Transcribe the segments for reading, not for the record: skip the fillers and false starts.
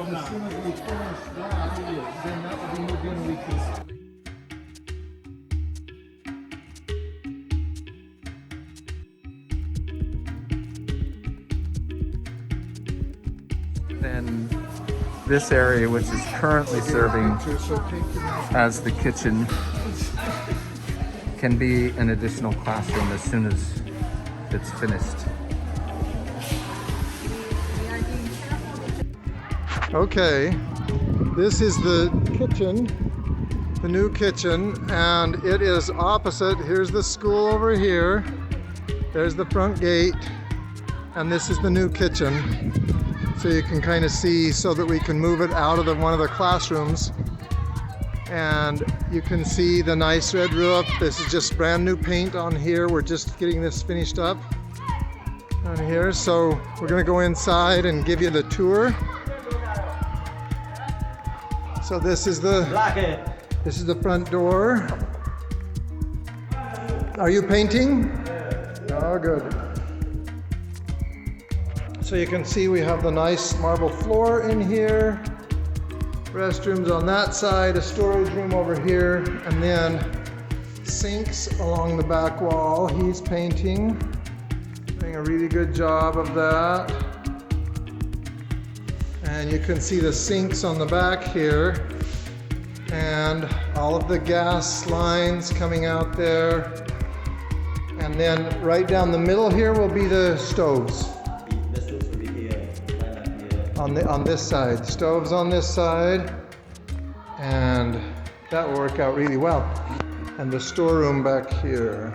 as soon as we finish that, then that will be moved in, we can. Then this area, which is currently serving as the kitchen, can be an additional classroom as soon as it's finished. Okay, this is the kitchen, the new kitchen, and it is opposite. Here's the school over here. There's the front gate, and this is the new kitchen. So you can kind of see so that we can move it out of one of the classrooms. And you can see the nice red roof. This is just brand new paint on here. We're just getting this finished up on here. So we're gonna go inside and give you the tour. So this is the front door. Are you painting? Oh, good. So you can see we have the nice marble floor in here, restrooms on that side, a storage room over here, and then sinks along the back wall. He's painting, doing a really good job of that. And you can see the sinks on the back here, and all of the gas lines coming out there. And then right down the middle here will be the stoves. On this side, stoves on this side, and that will work out really well. And the storeroom back here.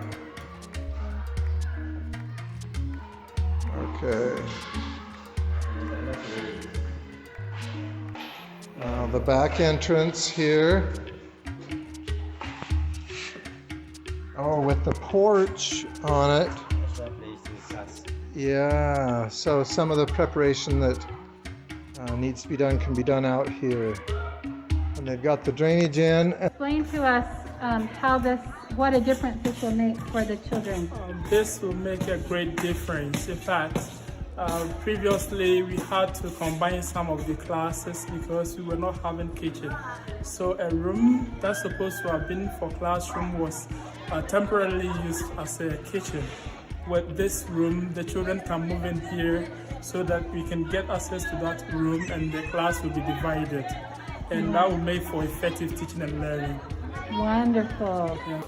Okay. The back entrance here. Oh, with the porch on it. Yeah, so some of the preparation that needs to be done can be done out here. And they've got the drainage in. Explain to us what a difference this will make for the children. This will make a great difference. In fact, previously we had to combine some of the classes because we were not having kitchen. So a room that's supposed to have been for classroom was temporarily used as a kitchen. With this room, the children can move in here so that we can get access to that room and the class will be divided. And that will make for effective teaching and learning. Wonderful. Yeah.